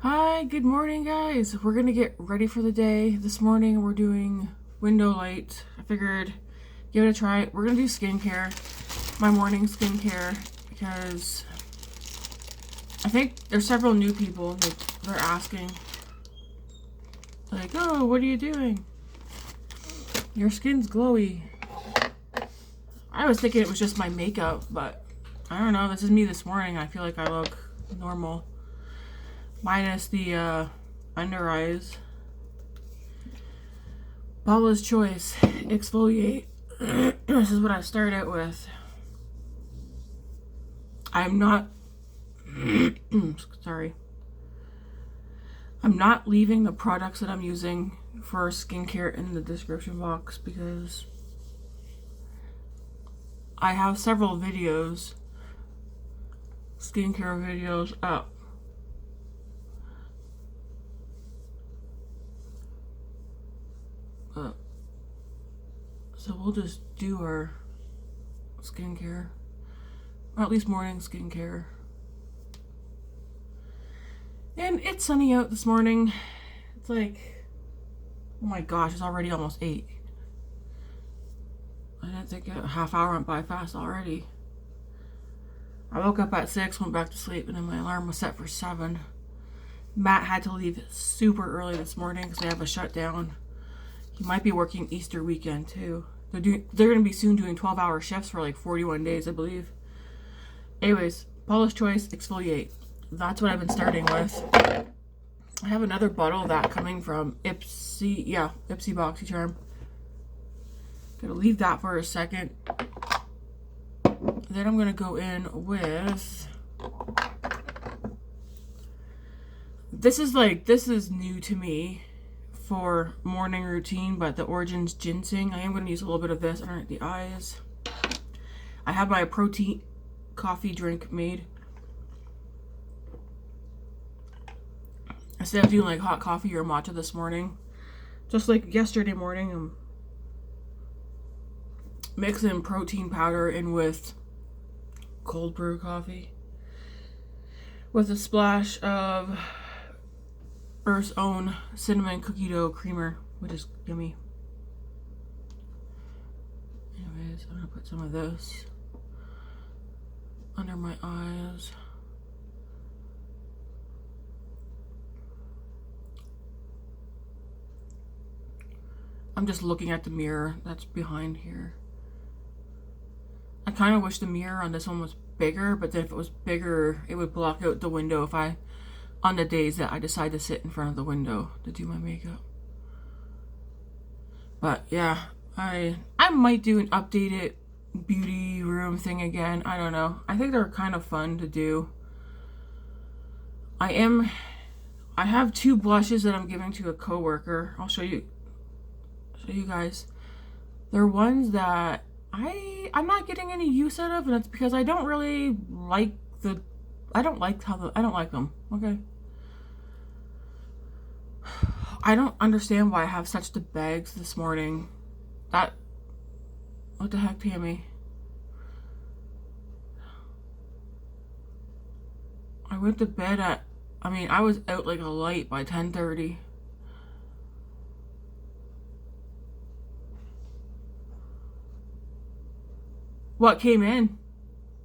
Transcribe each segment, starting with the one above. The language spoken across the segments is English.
Hi, good morning guys. We're gonna get ready for the day. This morning we're doing window light. I figured give it a try. We're gonna do skincare, my morning skincare, because I think there's several new people that they're asking like, oh, what are you doing? Your skin's glowy. I was thinking it was just my makeup, but I don't know. This is me this morning. I feel like I look normal. Minus the under eyes. Paula's Choice Exfoliate. This is what I start out with. I'm not sorry. I'm not leaving the products that I'm using for skincare in the description box because I have several videos, skincare videos up. So we'll just do our skincare, or at least morning skincare. And it's sunny out this morning. It's like, oh my gosh, it's already almost 8. I didn't think a half hour went by fast already. I woke up at 6, went back to sleep, and then my alarm was set for 7. Matt had to leave super early this morning because they have a shutdown. He might be working Easter weekend too. They're going to be soon doing 12-hour shifts for like 41 days, I believe. Anyways, Paula's Choice Exfoliate. That's what I've been starting with. I have another bottle of that coming from Ipsy BoxyCharm. Gonna leave that for a second. Then I'm gonna go in with this is new to me for morning routine, but the Origins Ginseng. I am going to use a little bit of this underneath the eyes. I have my protein coffee drink made. Instead of doing like hot coffee or matcha this morning, just like yesterday morning, I'm mixing protein powder in with cold brew coffee with a splash of Earth's Own cinnamon cookie dough creamer, which is yummy. Anyways, I'm gonna put some of this under my eyes. I'm just looking at the mirror that's behind here. I kind of wish the mirror on this one was bigger, but then if it was bigger, it would block out the window on the days that I decide to sit in front of the window to do my makeup. But yeah, I might do an updated beauty room thing again. I don't know. I think they're kind of fun to do. I have 2 blushes that I'm giving to a coworker. I'll show you guys. They're ones that I'm not getting any use out of, and it's because I don't really like I don't like them. Okay. I don't understand why I have such the bags this morning. What the heck, Tammy? I went to bed I was out like a light by 10:30. What came in?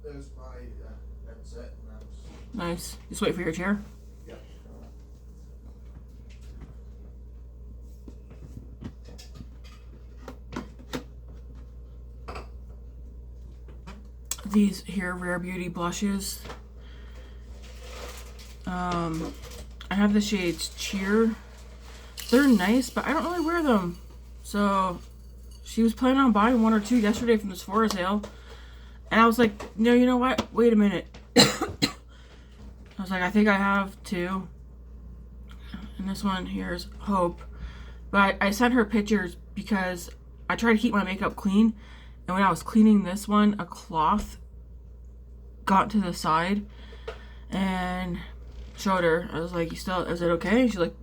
There's my headset. Nice. Just wait for your chair. Yep. These here Rare Beauty blushes. I have the shades Cheer. They're nice, but I don't really wear them. So she was planning on buying 1 or 2 yesterday from the Sephora sale. And I was like, no, you know what? Wait a minute. I was like, I think I have 2. And this one here is Hope. But I sent her pictures because I try to keep my makeup clean. And when I was cleaning this one, a cloth got to the side. And showed her. I was like, is it okay? She's like,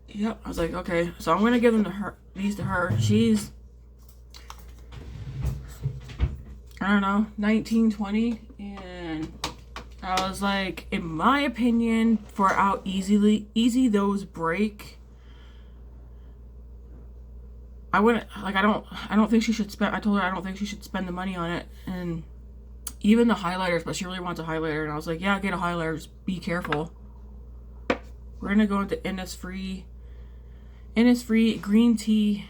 yep. I was like, okay. So I'm going to give them to her. These to her. She's, I don't know, 19, 20, and I was like, in my opinion, for how easy those break, I wouldn't, like, I don't think she should spend, I told her I don't think she should spend the money on it. And even the highlighters, but she really wants a highlighter. And I was like, yeah, get a highlighter, just be careful. We're going to go into Innisfree Green Tea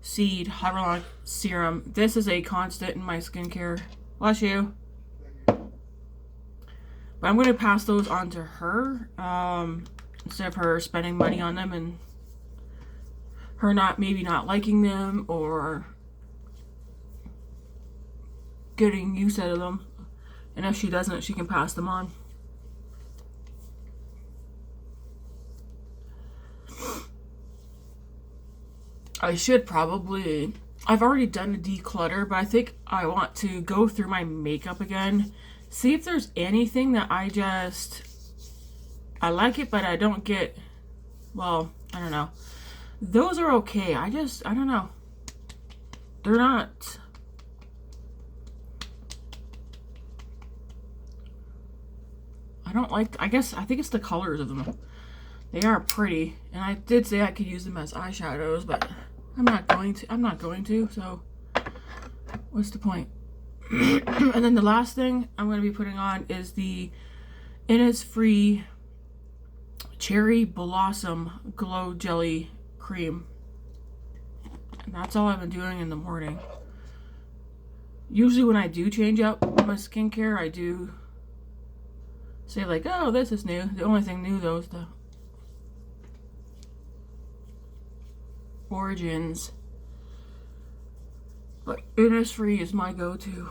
Seed Hyaluronic Serum. This is a constant in my skincare. Bless you. But I'm going to pass those on to her, instead of her spending money on them and her maybe not liking them or getting use out of them. And if she doesn't, she can pass them on. I should probably, I've already done a declutter, but I think I want to go through my makeup again. See if there's anything that I like it, but I don't get, well, I don't know. Those are okay. I don't know. They're not. I don't like, I think it's the colors of them. They are pretty. And I did say I could use them as eyeshadows, but I'm not going to, so what's the point? And then the last thing I'm going to be putting on is the Innisfree Cherry Blossom Glow Jelly Cream. And that's all I've been doing in the morning. Usually when I do change up my skincare, I do say like, oh, this is new. The only thing new though is the Origins. But Innisfree is my go-to.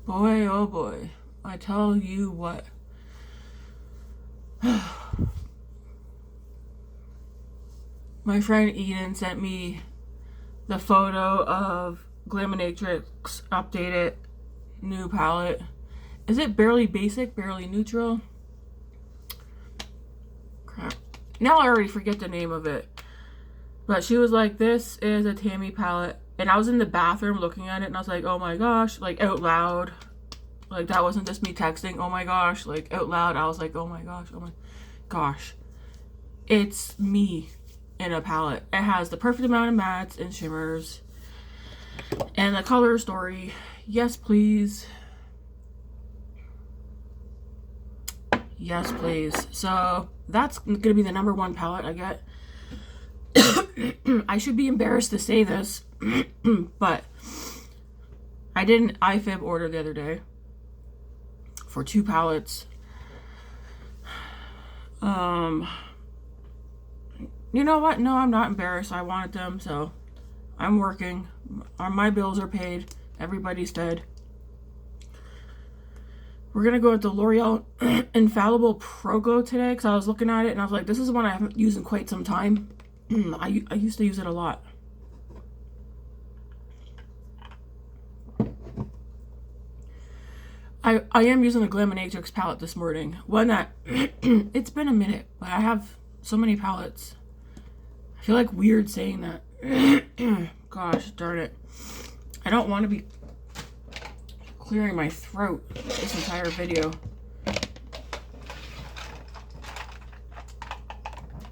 Boy, oh boy. I tell you what. My friend Eden sent me the photo of Glaminatrix updated new palette. Is it Barely Basic? Barely Neutral? Crap. Now I already forget the name of it. But she was like, this is a Tammy palette. And I was in the bathroom looking at it and I was like, oh my gosh, like out loud. Like that wasn't just me texting, oh my gosh, like out loud. I was like, oh my gosh, oh my gosh. It's me in a palette. It has the perfect amount of mattes and shimmers. And the color story, yes please. Yes please. So that's gonna be the #1 palette I get. I should be embarrassed to say this, but I did an iFib order the other day for 2 palettes. You know what? No, I'm not embarrassed. I wanted them, so I'm working. My bills are paid. Everybody's fed. We're gonna go with the L'Oreal Infallible Pro Glow today because I was looking at it and I was like, this is one I haven't used in quite some time. I used to use it a lot. I am using a Glaminatrix palette this morning. One that, it's been a minute, but I have so many palettes. I feel like weird saying that. Gosh, darn it. I don't want to be clearing my throat this entire video.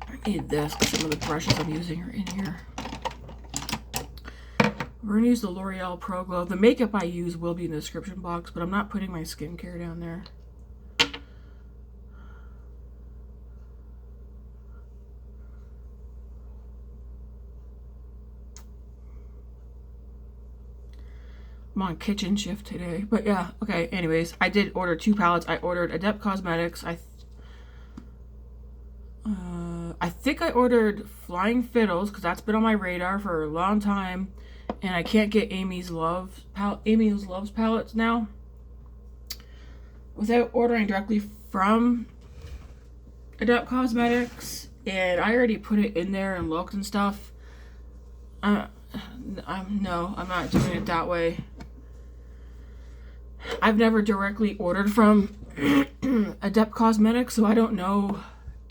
I need this because some of the brushes I'm using are in here. We're going to use the L'Oreal Pro Glow. The makeup I use will be in the description box, but I'm not putting my skincare down there. I'm on kitchen shift today. But yeah, okay, anyways. I did order 2 palettes. I ordered Adept Cosmetics. I think I ordered Flying Fiddles because that's been on my radar for a long time. And I can't get Amy's Loves palettes now without ordering directly from Adept Cosmetics. And I already put it in there and looked and stuff. No, I'm not doing it that way. I've never directly ordered from Adept Cosmetics, so I don't know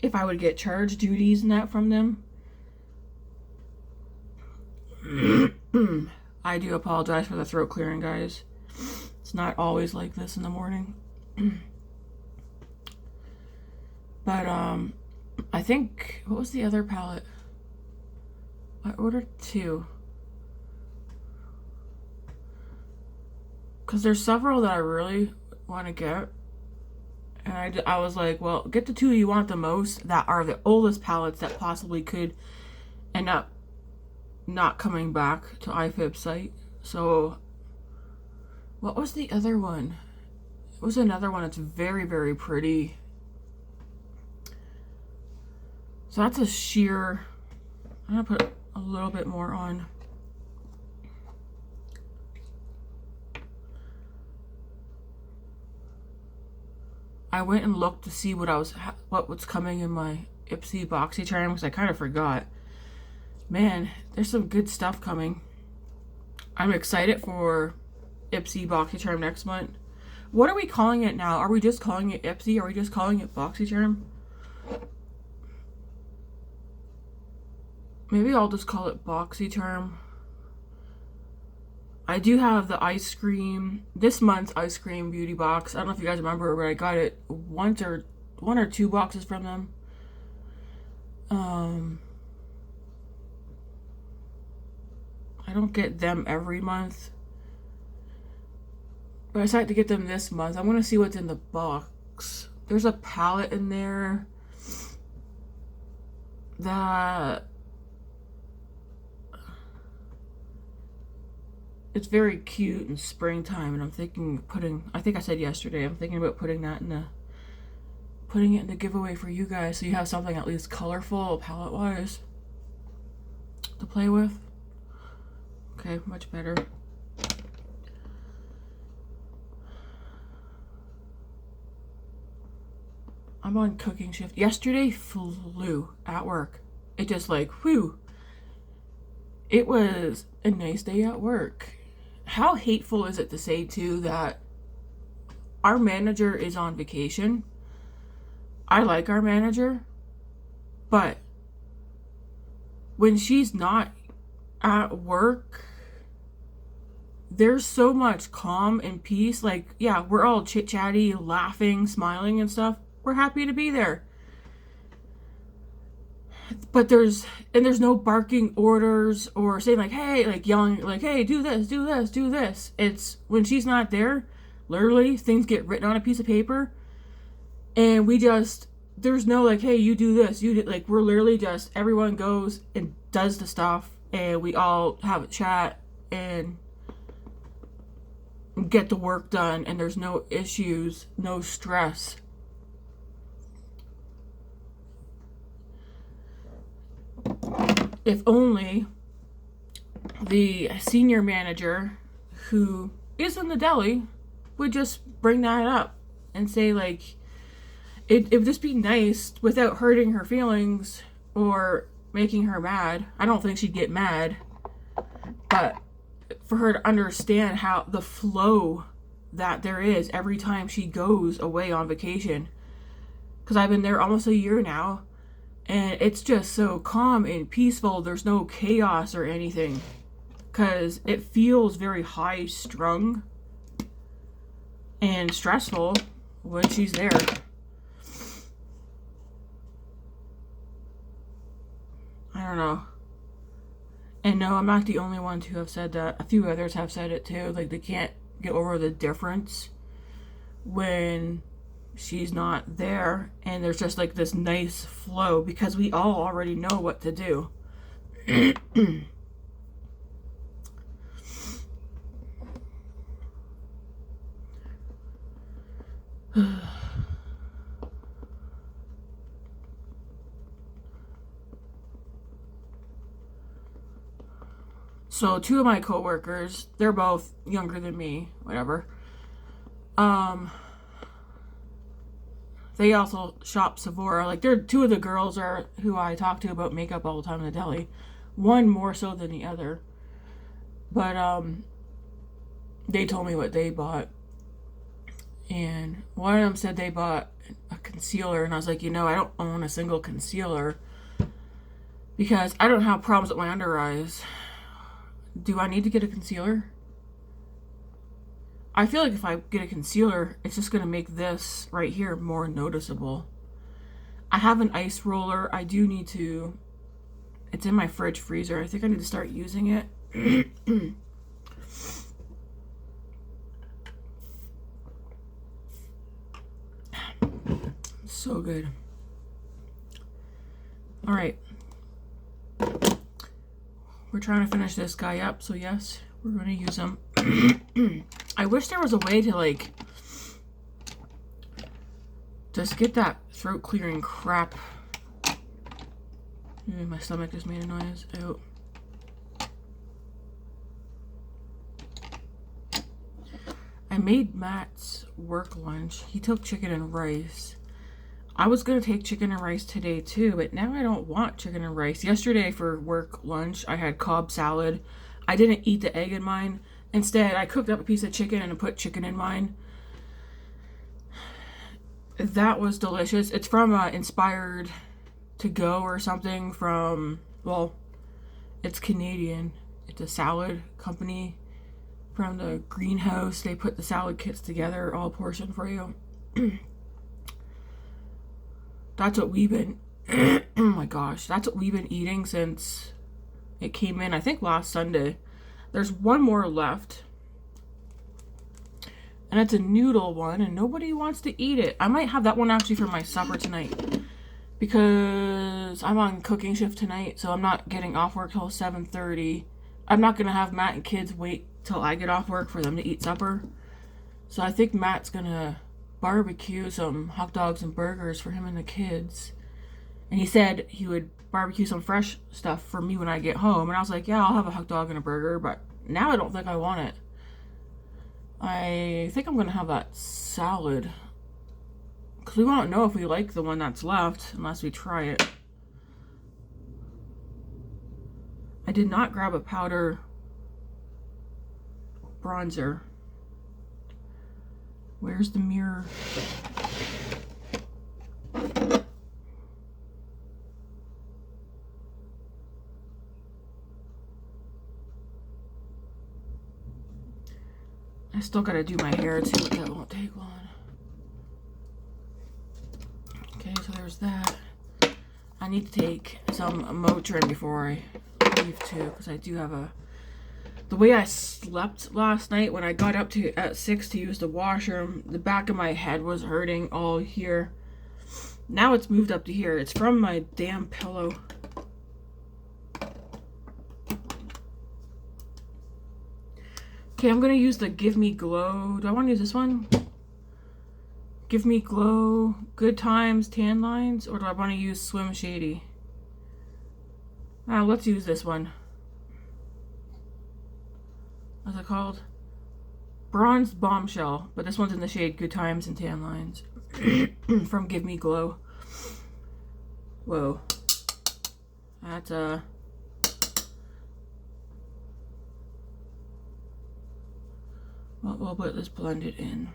if I would get charged duties and that from them. I do apologize for the throat clearing, guys. It's not always like this in the morning. But I think, what was the other palette? I ordered 2. Because there's several that I really want to get. And I was like, well, get the 2 you want the most that are the oldest palettes that possibly could end up not coming back to iFib's site. So, what was the other one? It was another one that's very, very pretty. So that's a sheer. I'm going to put a little bit more on. I went and looked to see what was coming in my Ipsy BoxyCharm because I kind of forgot. Man, there's some good stuff coming. I'm excited for Ipsy BoxyCharm next month. What are we calling it now? Are we just calling it Ipsy? Are we just calling it BoxyCharm? Maybe I'll just call it BoxyCharm. I do have the ice cream, this month's ice cream beauty box. I don't know if you guys remember, but I got it one or two boxes from them. I don't get them every month, but I decided to get them this month. I want to see what's in the box. There's a palette in there that it's very cute in springtime, and I'm thinking I think I said yesterday, I'm thinking about putting it in the giveaway for you guys, so you have something at least colorful palette wise to play with. Okay, much better. I'm on cooking shift. Yesterday flew at work. It just like, whew. It was a nice day at work. How hateful is it to say too that our manager is on vacation? I like our manager, but when she's not at work, there's so much calm and peace. Like, yeah, we're all chit-chatty, laughing, smiling and stuff. We're happy to be there. But there's no barking orders or saying like, hey, like yelling like, hey, do this, do this, do this. It's when she's not there, literally things get written on a piece of paper, and there's no like, hey, you do this, you do, like, we're literally just, everyone goes and does the stuff, and we all have a chat and get the work done, and there's no issues, no stress. If only the senior manager who is in the deli would just bring that up and say, like, it would just be nice without hurting her feelings or making her mad. I don't think she'd get mad, but for her to understand how the flow that there is every time she goes away on vacation. Because I've been there almost a year now, and it's just so calm and peaceful. There's no chaos or anything. Because it feels very high strung and stressful when she's there. I don't know. And no, I'm not the only one to have said that. A few others have said it too. Like, they can't get over the difference when she's not there, and there's just like this nice flow because we all already know what to do. So 2 of my coworkers, they're both younger than me, whatever. They also shop Sephora. Like, they're 2 of the girls are who I talk to about makeup all the time in the deli. One more so than the other. But they told me what they bought. And one of them said they bought a concealer, and I was like, you know, I don't own a single concealer because I don't have problems with my under eyes. Do I need to get a concealer? I feel like if I get a concealer, it's just going to make this right here more noticeable. I have an ice roller. I do need to... It's in my fridge freezer. I think I need to start using it. So good. All right. We're trying to finish this guy up, so yes, we're going to use them. I wish there was a way to, like, just get that throat clearing crap. My stomach just made a noise. Oh. I made Matt's work lunch. He took chicken and rice. I was going to take chicken and rice today too, but now I don't want chicken and rice. Yesterday for work lunch, I had Cobb salad. I didn't eat the egg in mine. Instead, I cooked up a piece of chicken and put chicken in mine. That was delicious. It's from Inspired to Go or something from, well, it's Canadian. It's a salad company from the greenhouse. They put the salad kits together, all portioned for you. That's what we've been, oh my gosh, that's what we've been eating since it came in, I think last Sunday. There's one more left. And it's a noodle one, and nobody wants to eat it. I might have that one actually for my supper tonight, because I'm on cooking shift tonight, so I'm not getting off work till 7:30. I'm not going to have Matt and kids wait till I get off work for them to eat supper. So I think Matt's going to barbecue some hot dogs and burgers for him and the kids. And he said he would barbecue some fresh stuff for me when I get home. And I was like, yeah, I'll have a hot dog and a burger, but now I don't think I want it. I think I'm going to have that salad, because we won't know if we like the one that's left unless we try it. I did not grab a powder bronzer. Where's the mirror? I still gotta do my hair too, but that won't take long. Okay, so there's that. I need to take some Motrin before I leave too, because I do have a... The way I slept last night when I got up to at 6 to use the washroom, the back of my head was hurting all here. Now it's moved up to here. It's from my damn pillow. Okay, I'm going to use the Give Me Glow. Do I want to use this one? Give Me Glow, Good Times, Tan Lines, or do I want to use Swim Shady? Let's use this one. What's it called? Bronze Bombshell, but this one's in the shade Good Times and Tan Lines. From Give Me Glow. Whoa. That's well, we'll put this blended in.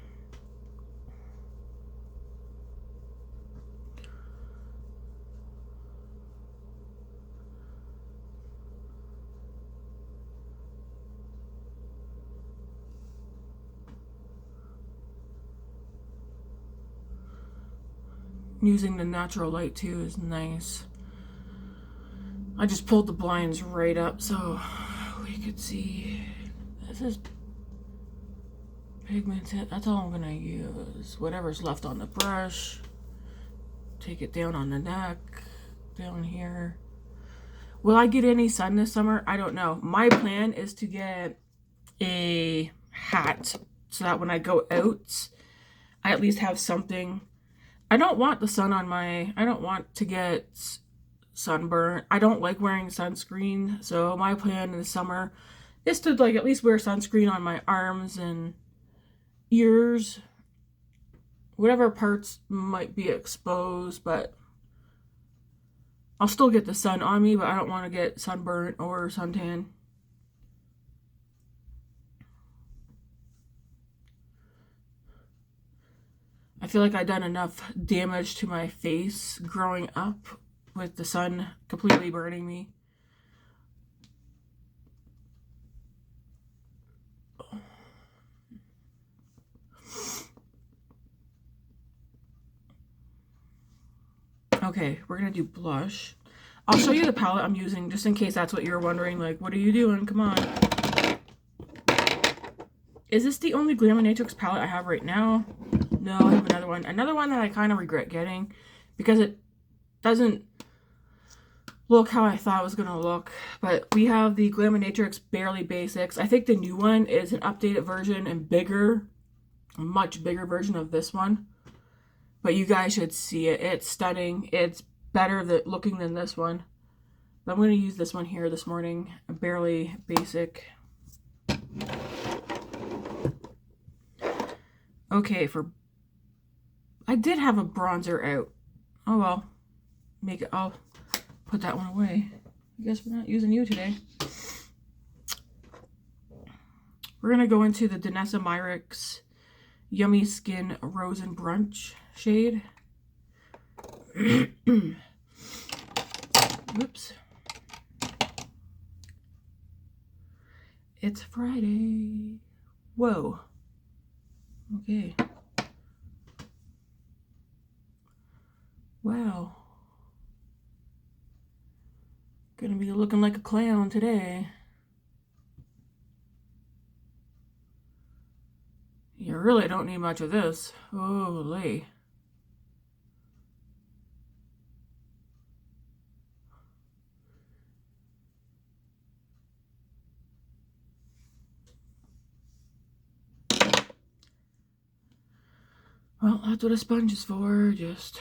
Using the natural light too is nice. I just pulled the blinds right up so we could see. This is pigmented. That's all I'm gonna use. Whatever's left on the brush. Take it down on the neck, down here. Will I get any sun this summer? I don't know. My plan is to get a hat so that when I go out, I at least have something. I don't want the sun on my... I don't want to get sunburn. I don't like wearing sunscreen, so my plan in the summer is to like at least wear sunscreen on my arms and ears. Whatever parts might be exposed, but I'll still get the sun on me, but I don't want to get sunburnt or suntan. I feel like I've done enough damage to my face growing up with the sun completely burning me. Okay, we're gonna do blush. I'll show you the palette I'm using just in case that's what you're wondering. Like, what are you doing? Come on. Is this the only Glaminatrix palette I have right now? No, I have another one. Another one that I kind of regret getting because it doesn't look how I thought it was going to look. But we have the Glaminatrix Barely Basics. I think the new one is an updated version and bigger, a much bigger version of this one. But you guys should see it. It's stunning. It's better looking than this one. But I'm going to use this one here this morning. A Barely Basic. Okay, I did have a bronzer out. Oh well. I'll put that one away. I guess we're not using you today. We're going to go into the Danessa Myricks Yummy Skin Rose and Brunch shade. Whoops. It's Friday. Whoa. Okay. Wow. Gonna be looking like a clown today. You really don't need much of this. Holy. Well, that's what a sponge is for, just...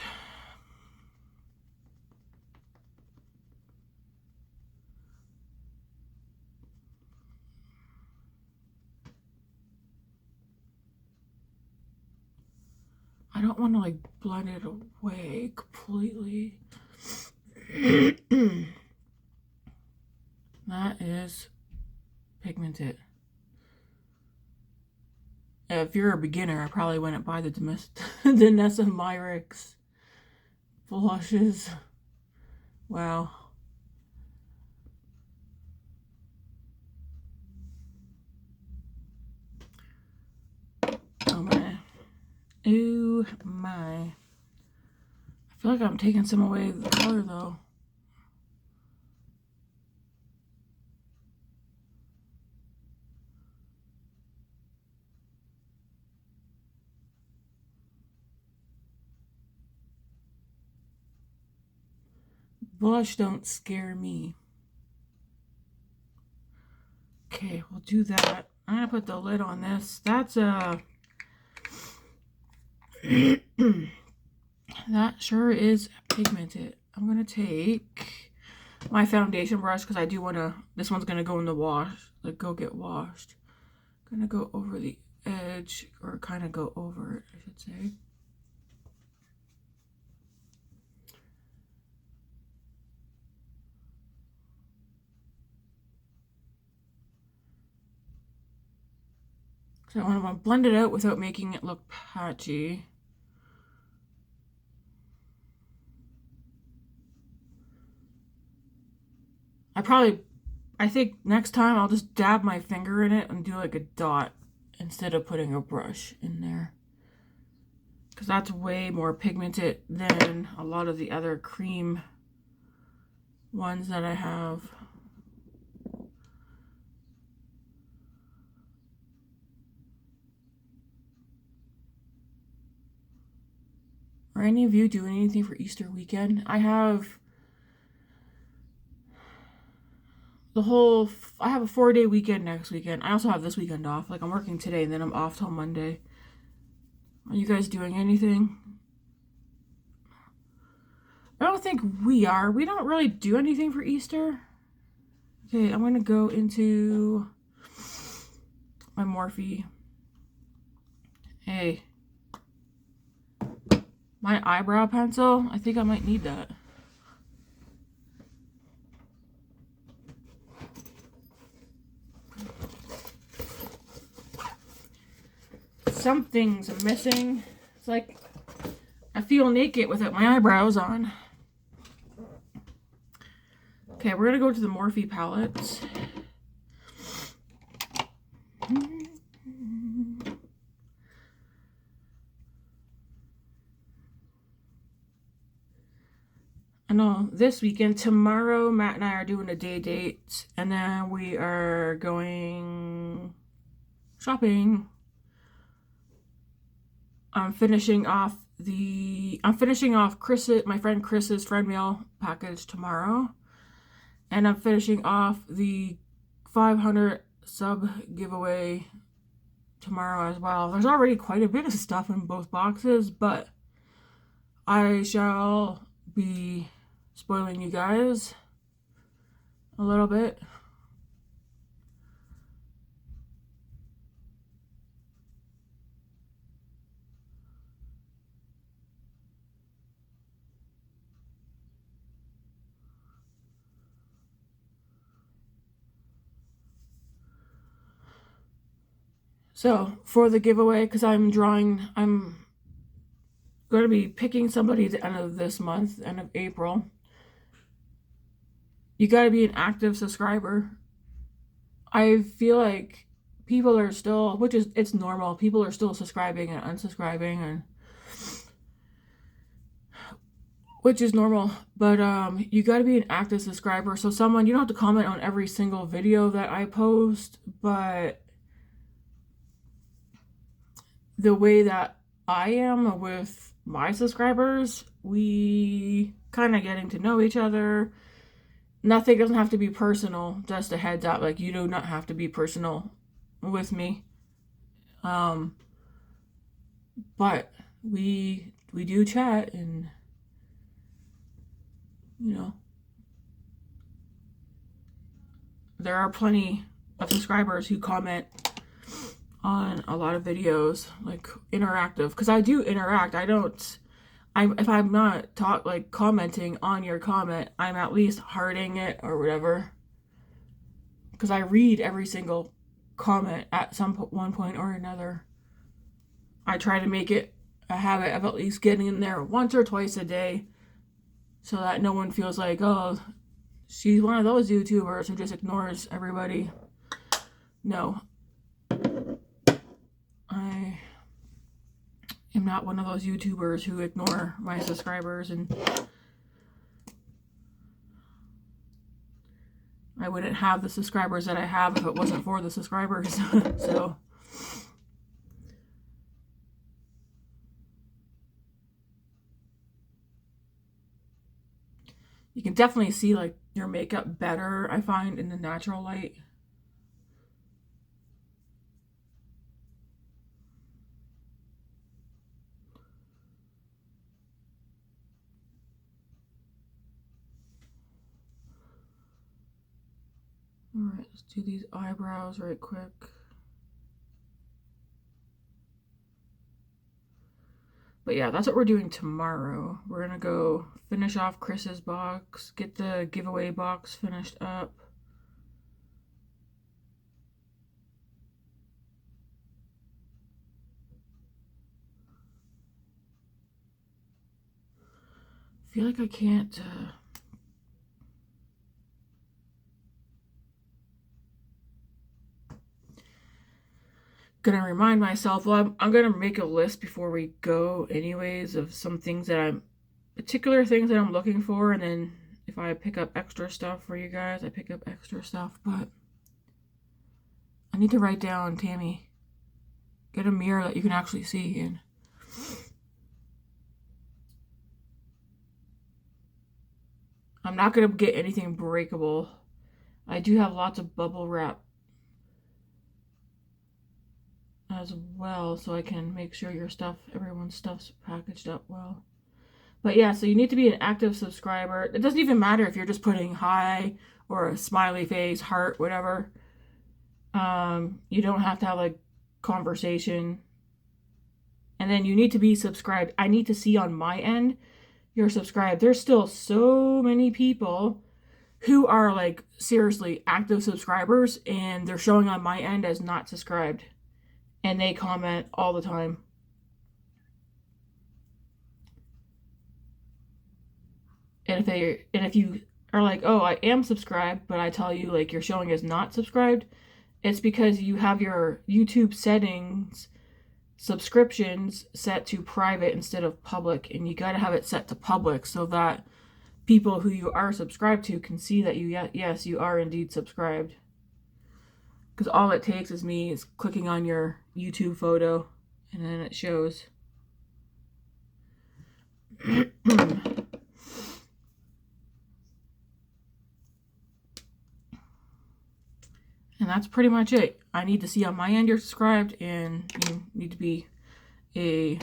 I don't want to, like, blend it away completely. That is pigmented. If you're a beginner, I probably wouldn't buy the Danessa Myricks blushes. Wow. Oh my. Ooh my. I feel like I'm taking some away the color though. Blush don't scare me. Okay, we'll do that. I'm gonna put the lid on this. That's that sure is pigmented. I'm gonna take my foundation brush because I do want to. This one's gonna go in the wash. Like go get washed. Gonna go over the edge, or kind of go over it, I should say. So I want to blend it out without making it look patchy. I think next time I'll just dab my finger in it and do like a dot instead of putting a brush in there. Because that's way more pigmented than a lot of the other cream ones that I have. Are any of you doing anything for Easter weekend? I have I have a 4-day weekend next weekend. I also have this weekend off. Like I'm working today and then I'm off till Monday. Are you guys doing anything? I don't think we are. We don't really do anything for Easter. Okay, I'm gonna go into my Morphe. Hey. My eyebrow pencil, I think I might need that. Something's missing. It's like I feel naked without my eyebrows on. Okay, we're gonna go to the Morphe palettes. I know this weekend, tomorrow, Matt and I are doing a day date, and then we are going shopping. I'm finishing off my friend Chris's friend mail package tomorrow, and I'm finishing off the 500 sub giveaway tomorrow as well. There's already quite a bit of stuff in both boxes, but I shall be spoiling you guys a little bit. So for the giveaway, because I'm going to be picking somebody at the end of this month, end of April. You got to be an active subscriber. I feel like people are still, it's normal, people are still subscribing and unsubscribing, and which is normal, but you got to be an active subscriber. So you don't have to comment on every single video that I post, but the way that I am with my subscribers, we kind of getting to know each other. Nothing doesn't have to be personal, just a heads up. Like, you do not have to be personal with me. But we do chat, and there are plenty of subscribers who comment on a lot of videos, like interactive, because I do interact. If I'm not commenting on your comment, I'm at least hearting it or whatever, because I read every single comment at one point or another. I try to make it a habit of at least getting in there once or twice a day, so that no one feels like, oh, she's one of those YouTubers who just ignores everybody. No. I am not one of those YouTubers who ignore my subscribers, and I wouldn't have the subscribers that I have if it wasn't for the subscribers. So you can definitely see like your makeup better, I find, in the natural light. Alright, let's do these eyebrows right quick. But yeah, that's what we're doing tomorrow. We're gonna go finish off Chris's box, get the giveaway box finished up. I feel like I can't gonna remind myself, well, I'm gonna make a list before we go anyways of some things that particular things that I'm looking for, and then if I pick up extra stuff for you guys, I pick up extra stuff. But I need to write down, Tammy, get a mirror that you can actually see in. I'm not gonna get anything breakable. I do have lots of bubble wrap as well, so I can make sure everyone's stuff's packaged up well. But yeah, so you need to be an active subscriber. It doesn't even matter if you're just putting hi or a smiley face, heart, whatever. You don't have to have a conversation. And then you need to be subscribed. I need to see on my end you're subscribed. There's still so many people who are like seriously active subscribers, and they're showing on my end as not subscribed. And they comment all the time. And if you are like, oh, I am subscribed, but I tell you like you're showing as not subscribed, it's because you have your YouTube settings subscriptions set to private instead of public, and you got to have it set to public so that people who you are subscribed to can see that yes, you are indeed subscribed. Because all it takes is me is clicking on your YouTube photo and then it shows. And that's pretty much it. I need to see on my end you're subscribed, and you need to be a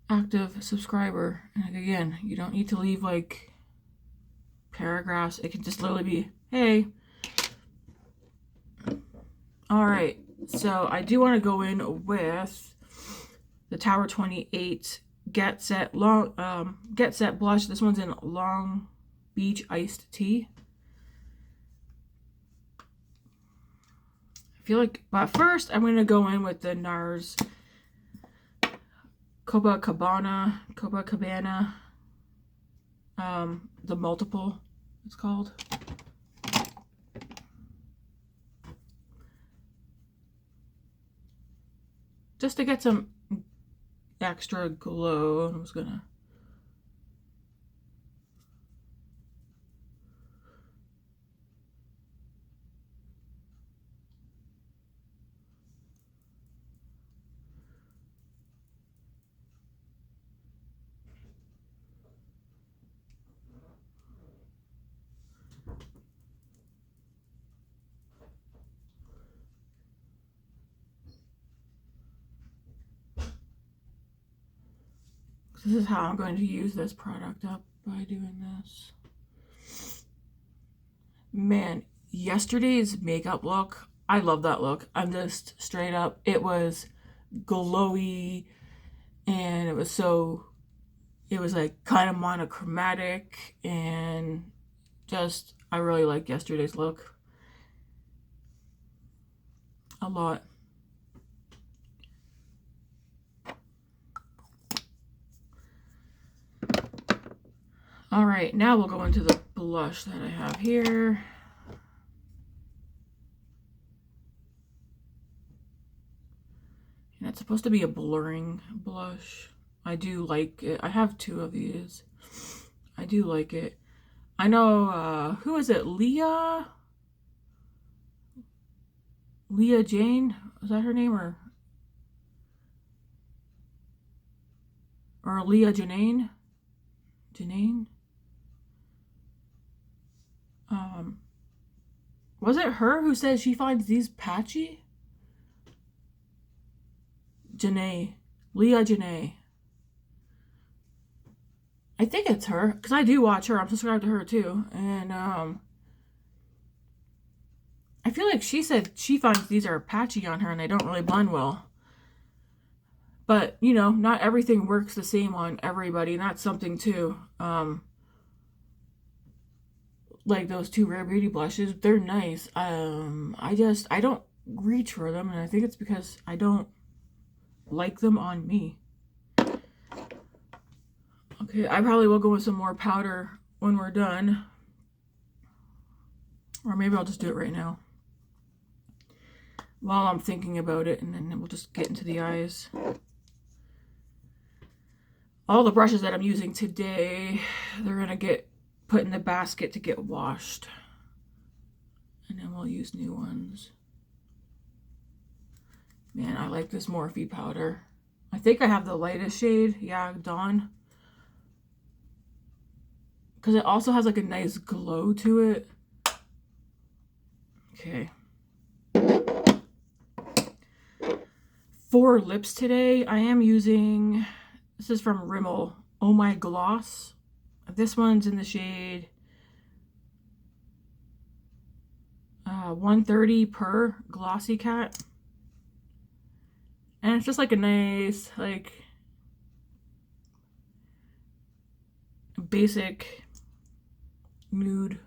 active subscriber. And again, you don't need to leave like paragraphs. It can just literally be, hey. All right, so I do want to go in with the Tower 28 Get Set blush. This one's in Long Beach Iced Tea. I feel like, but first I'm going to go in with the Nars Copacabana, the multiple, it's called. Just to get some extra glow. I was gonna this is how I'm going to use this product up, by doing this. Man, yesterday's makeup look, I love that look. I'm just straight up, it was glowy, and it was like kind of monochromatic, and just, I really liked yesterday's look a lot. All right, now we'll go into the blush that I have here. And it's supposed to be a blurring blush. I do like it. I have two of these. I do like it. I know, who is it? Leah Jane? Is that her name? Or Leah Janane? Was it her who says she finds these patchy? Leah Janae. I think it's her, because I do watch her. I'm subscribed to her too. And I feel like she said she finds these are patchy on her and they don't really blend well. But, you know, not everything works the same on everybody. And that's something too. Like those two Rare Beauty blushes, they're nice. I don't reach for them, and I think it's because I don't like them on me. Okay, I probably will go with some more powder when we're done. Or maybe I'll just do it right now while I'm thinking about it, and then we'll just get into the eyes. All the brushes that I'm using today, they're gonna get put in the basket to get washed, and then we'll use new ones. Man, I like this Morphe powder. I think I have the lightest shade. Yeah, Dawn. Because it also has like a nice glow to it. Okay. For lips today, I am using, this is from Rimmel, Oh My Gloss. This one's in the shade 130 Purrr Glossy Cat. And it's just like a nice, like, basic nude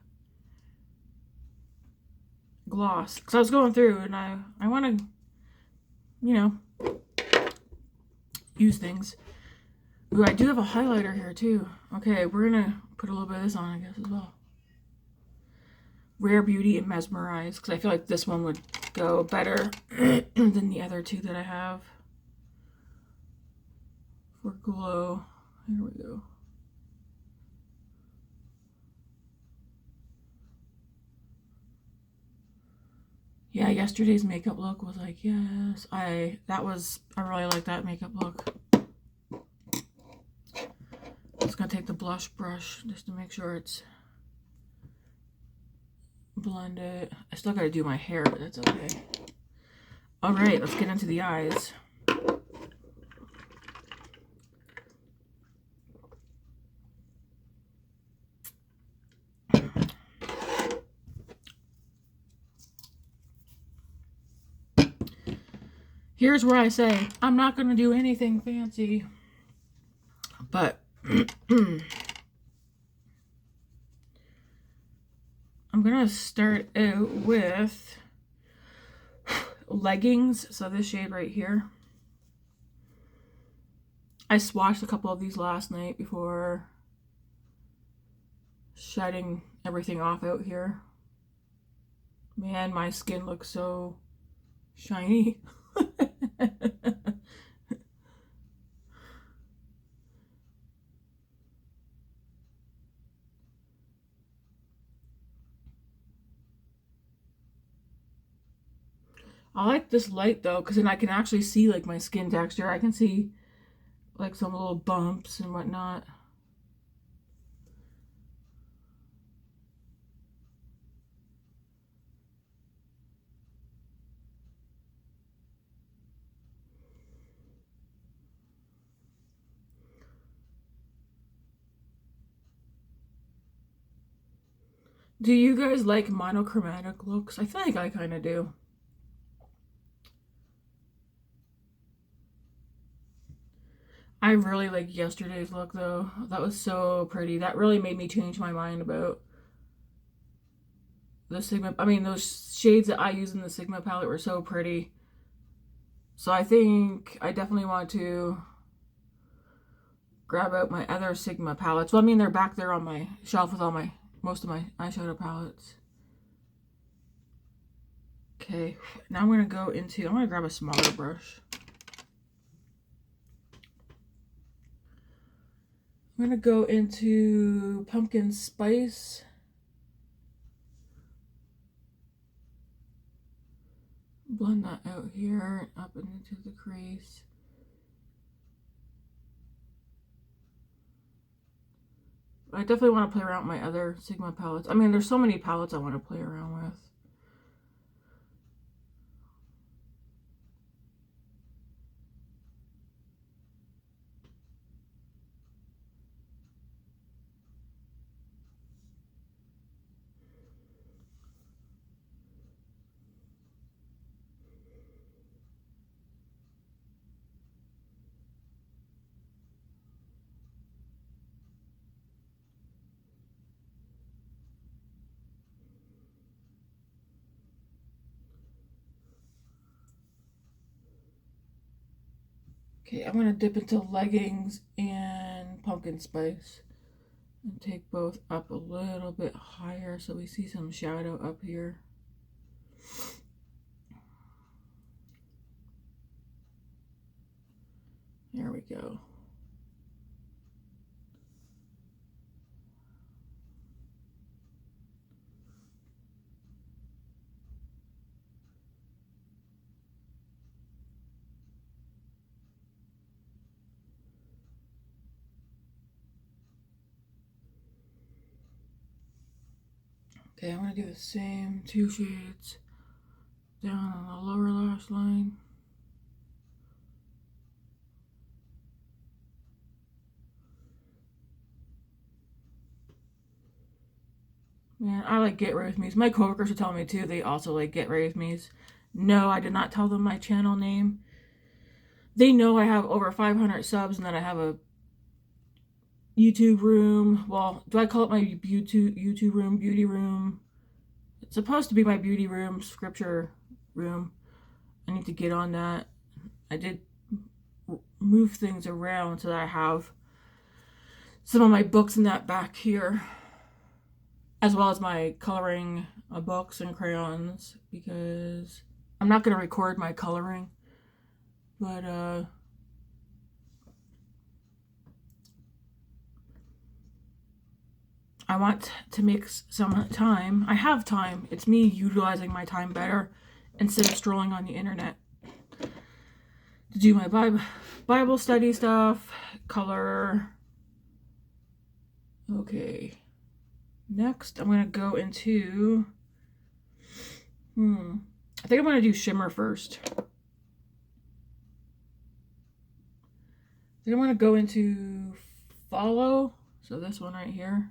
gloss. Because I was going through and I want to, you know, use things. Ooh, I do have a highlighter here too. Okay, we're gonna put a little bit of this on, I guess, as well. Rare Beauty and Mesmerize, because I feel like this one would go better than the other two that I have for glow. Here we go. Yeah, yesterday's makeup look was like, yes. I really like that makeup look. I'm just gonna take the blush brush just to make sure it's blended. I still gotta do my hair, but that's okay. All right, let's get into the eyes. Here's where I say, I'm not going to do anything fancy, but I'm going to start out with leggings. So this shade right here. I swatched a couple of these last night before shedding everything off out here. Man, my skin looks so shiny. I like this light though, because then I can actually see like my skin texture. I can see like some little bumps and whatnot. Do you guys like monochromatic looks? I feel like I kind of do. I really like yesterday's look though. That was so pretty. That really made me change my mind about the Sigma. I mean, those shades that I use in the Sigma palette were so pretty. So I think I definitely want to grab out my other Sigma palettes. Well, I mean, they're back there on my shelf with most of my eyeshadow palettes. Okay, now I'm going to grab a smaller brush. I'm going to go into Pumpkin Spice. Blend that out here, up and into the crease. I definitely want to play around with my other Sigma palettes. I mean, there's so many palettes I want to play around with. Okay, I'm going to dip into leggings and pumpkin spice and take both up a little bit higher so we see some shadow up here. There we go. Okay, I'm going to do the same 2 shades down on the lower lash line. Man, I like Get Ready With Me's. My coworkers are telling me too, they also like Get Ready With Me's. No, I did not tell them my channel name. They know I have over 500 subs and that I have a YouTube room. Well, do I call it my YouTube room, beauty room? It's supposed to be my beauty room, scripture room. I need to get on that. I did move things around so that I have some of my books in that back here, as well as my coloring books and crayons, because I'm not going to record my coloring, but I want to make some time. I have time. It's me utilizing my time better instead of strolling on the internet to do my Bible study stuff, color. Okay. Next, I'm going to go into... I think I'm going to do shimmer first. I think I'm going to go into Follow. So this one right here.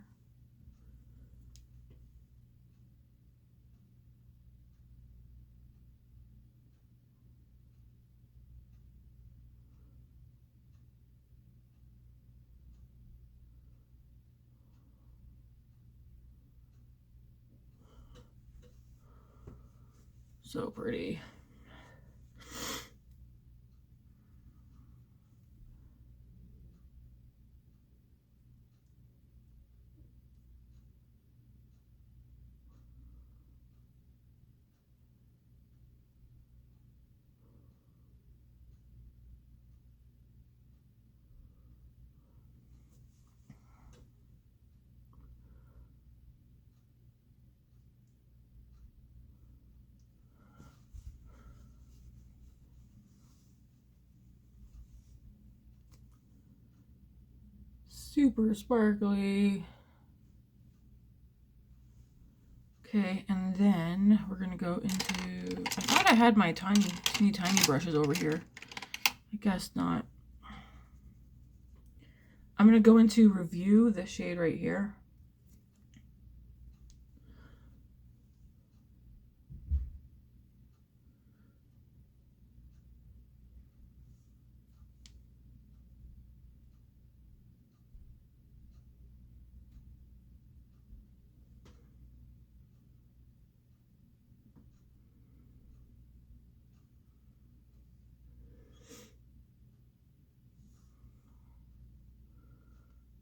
So pretty. Super sparkly. Okay, and then we're gonna go into, I thought I had my teeny tiny brushes over here. I guess not. I'm gonna go into Review, this shade right here.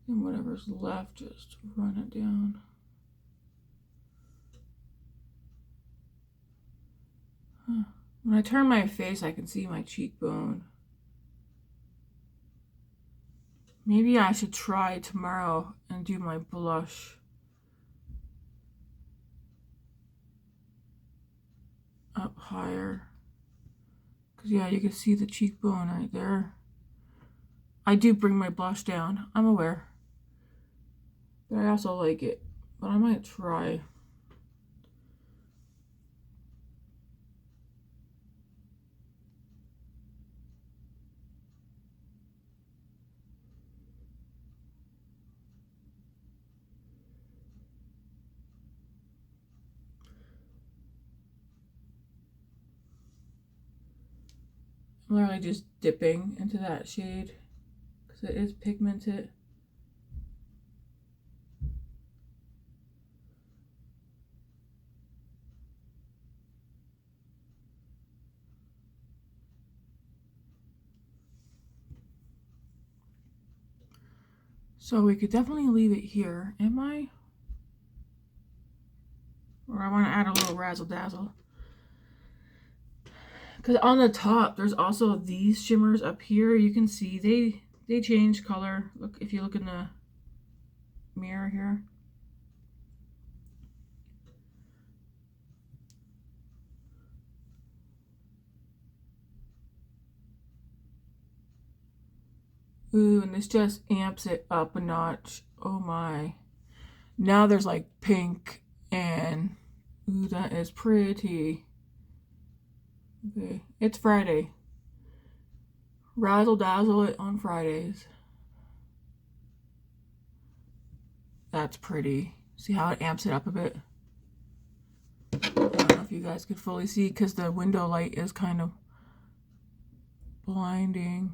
And whatever's left, just run it down. Huh. When I turn my face, I can see my cheekbone. Maybe I should try tomorrow and do my blush up higher. Because, yeah, you can see the cheekbone right there. I do bring my blush down. I'm aware. But I also like it. But I might try. I'm literally just dipping into that shade because it is pigmented. So we could definitely leave it here. Am I? Or I want to add a little razzle dazzle. Because on the top, there's also these shimmers up here. You can see they change color. Look, if you look in the mirror here. Ooh, and this just amps it up a notch. Oh my. Now there's like pink and ooh, that is pretty. Okay, it's Friday. Razzle dazzle it on Fridays. That's pretty. See how it amps it up a bit? I don't know if you guys could fully see because the window light is kind of blinding.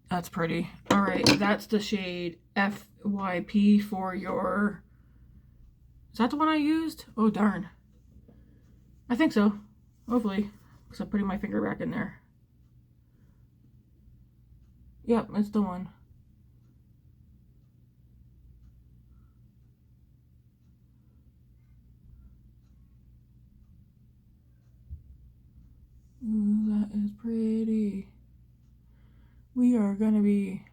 That's pretty. All right, that's the shade FYP for your... Is that the one I used? Oh, darn. I think so. Hopefully. Because I'm putting my finger back in there. Yep, it's the one. Ooh, that is pretty. We are going to be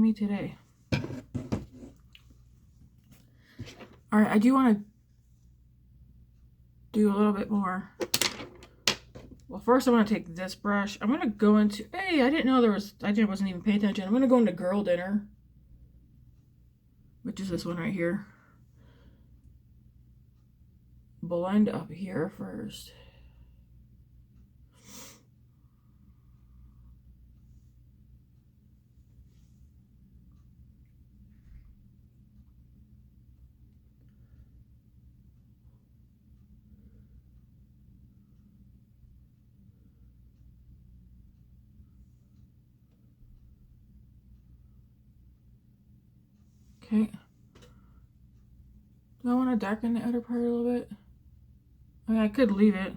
me today. Alright, I do want to do a little bit more. Well, first I'm going to take this brush. I'm going to go into... Hey, I didn't know there was... I wasn't even paying attention. I'm going to go into Girl Dinner. Which is this one right here. Blend up here first. Okay. Do I want to darken the outer part a little bit? I mean, I could leave it.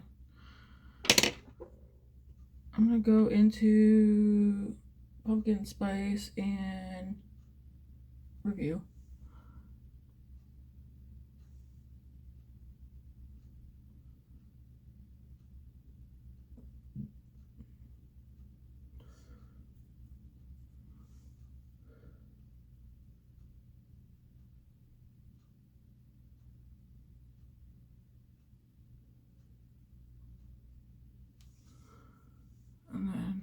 I'm going to go into Pumpkin Spice and Review. And then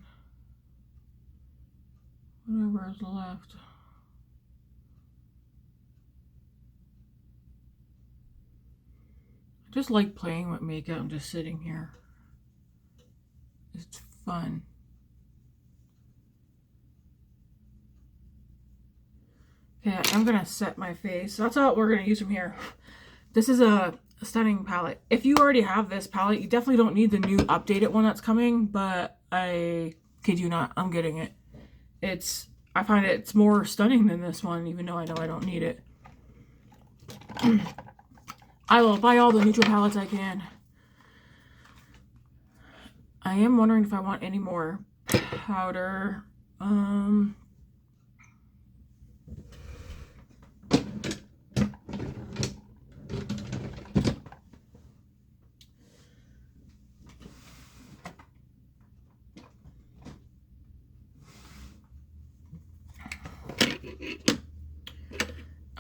whatever is left. I just like playing with makeup and just sitting here. It's fun. Okay, I'm gonna set my face. That's all we're gonna use from here. This is a stunning palette. If you already have this palette, you definitely don't need the new updated one that's coming, but I kid you not, I'm getting it. I find it's more stunning than this one, even though I know I don't need it. I will buy all the neutral palettes I can. I am wondering if I want any more powder. I'm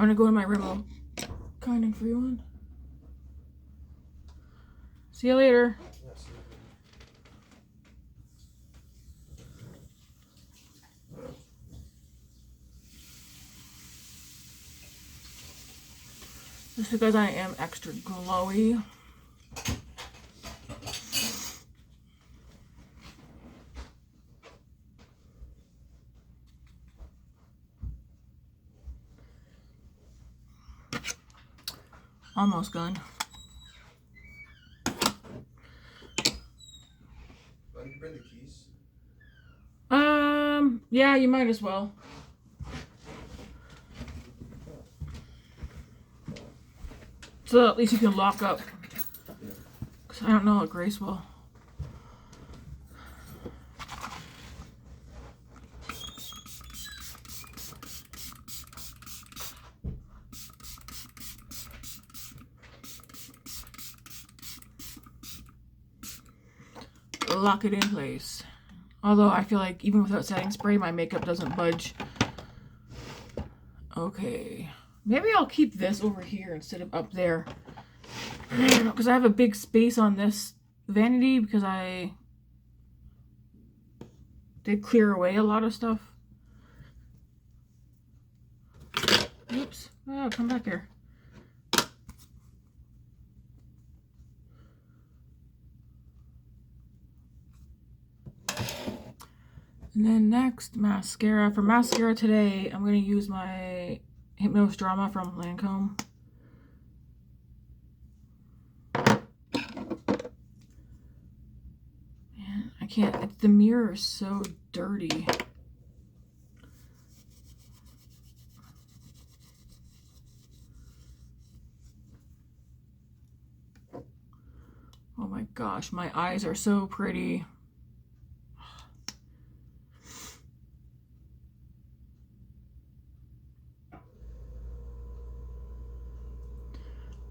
gonna go in my Rimmel kind and free one. See you later. Just because I am extra glowy. Almost done. Why did you bring the keys? Yeah, you might as well. So at least you can lock up. Because I don't know what Grace will. Lock it in place. Although I feel like even without setting spray, my makeup doesn't budge. Okay. Maybe I'll keep this over here instead of up there. Because I have a big space on this vanity because I did clear away a lot of stuff. Oops. Oh, come back here. And then next, mascara. For mascara today, I'm going to use my Hypnose Drama from Lanc. Man, I can't. The mirror is so dirty. Oh my gosh, my eyes are so pretty.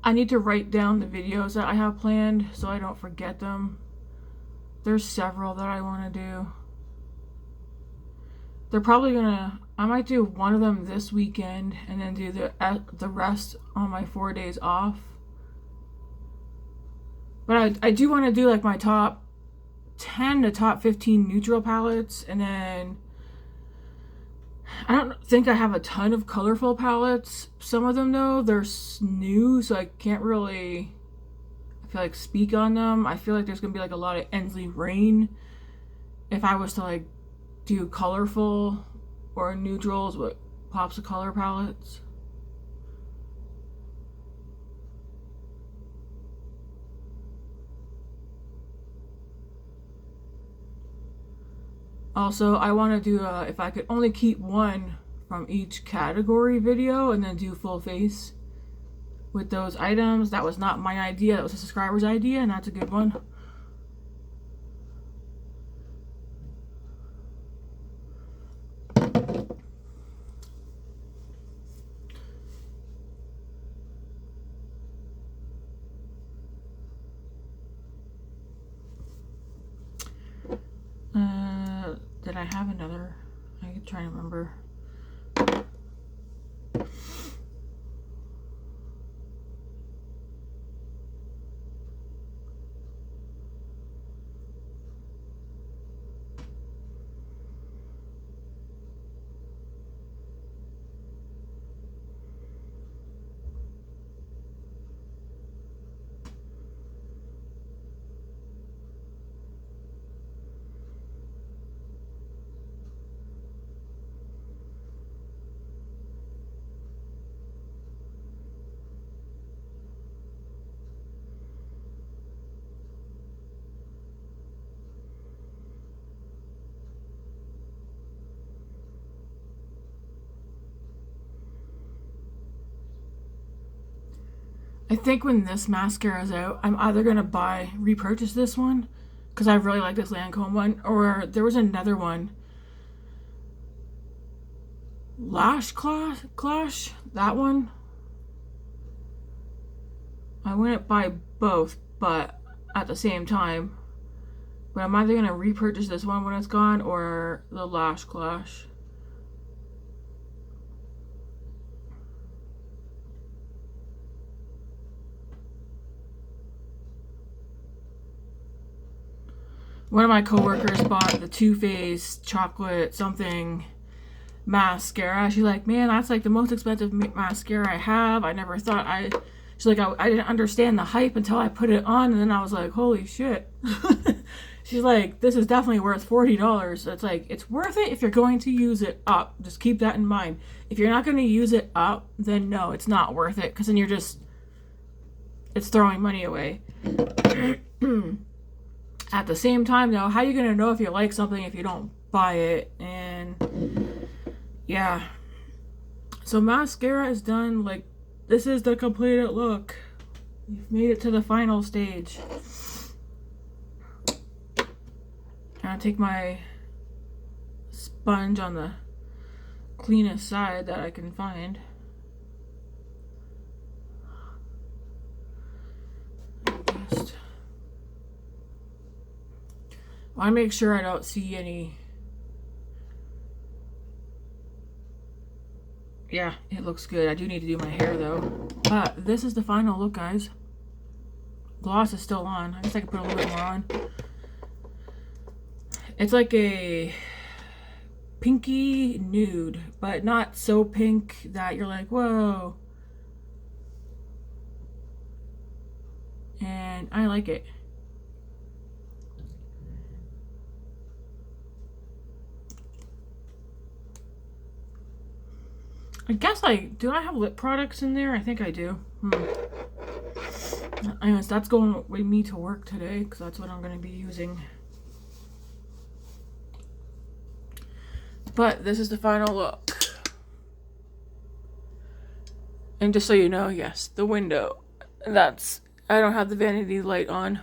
I need to write down the videos that I have planned so I don't forget them. There's several that I want to do. They're probably gonna I might do one of them this weekend and then do the rest on my 4 days off. But I do want to do like my top 10 to top 15 neutral palettes, and then I don't think I have a ton of colorful palettes. Some of them though, they're new, so I can't really, I feel like, speak on them. I feel like there's gonna be like a lot of Ensley Rain if I was to like do colorful or neutrals with pops of color palettes. Also, I want to do if I could only keep one from each category video and then do full face with those items. That was not my idea, that was a subscriber's idea, and that's a good one. Did I have another? I could try to remember. I think when this mascara is out, I'm either going to repurchase this one, because I really like this Lancome one, or there was another one. Lash Clash, that one. I wouldn't buy both, but at the same time. But I'm either going to repurchase this one when it's gone, or the Lash Clash. One of my coworkers bought the Too Faced chocolate something mascara. She's like, man, that's like the most expensive mascara I have. I never thought she's like, I didn't understand the hype until I put it on, and then I was like, holy shit. She's like, this is definitely worth $40. It's like, it's worth it if you're going to use it up. Just keep that in mind. If you're not going to use it up, then no, it's not worth it, because then you're just, it's throwing money away. At the same time, though, how are you going to know if you like something if you don't buy it? And yeah. So mascara is done. Like, this is the completed look. You've made it to the final stage. I'll take my sponge on the cleanest side that I can find. I make sure I don't see any. Yeah, it looks good. I do need to do my hair though. But this is the final look, guys. Gloss is still on. I guess I could put a little bit more on. It's like a pinky nude, but not so pink that you're like, whoa. And I like it. I guess do I have lip products in there? I think I do. Anyways, that's going with me to work today, because that's what I'm going to be using. But this is the final look. And just so you know, yes, the window. I don't have the vanity light on.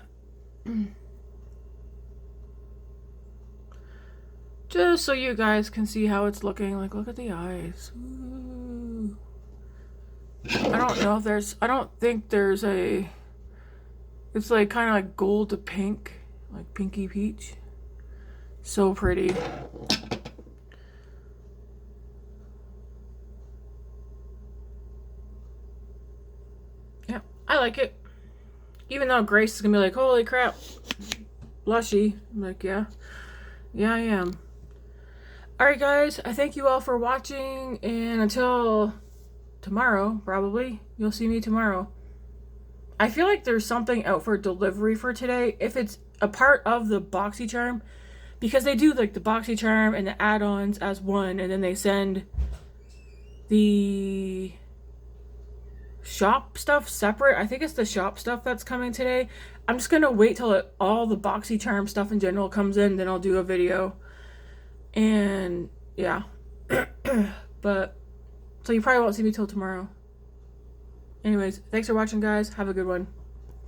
Just so you guys can see how it's looking. Like, look at the eyes. Ooh. I don't know if I don't think there's it's like kind of like gold to pink. Like pinky peach. So pretty. like it. Even though Grace is gonna be like, holy crap, blushy. I'm like, yeah. Yeah, I am. Alright guys, I thank you all for watching, and until tomorrow, probably, you'll see me tomorrow. I feel like there's something out for delivery for today, if it's a part of the BoxyCharm, because they do like the BoxyCharm and the add-ons as one, and then they send the shop stuff separate. I think it's the shop stuff that's coming today. I'm just gonna wait till all the BoxyCharm stuff in general comes in, then I'll do a video. And yeah. But so you probably won't see me till tomorrow. Anyways, thanks for watching guys. Have a good one.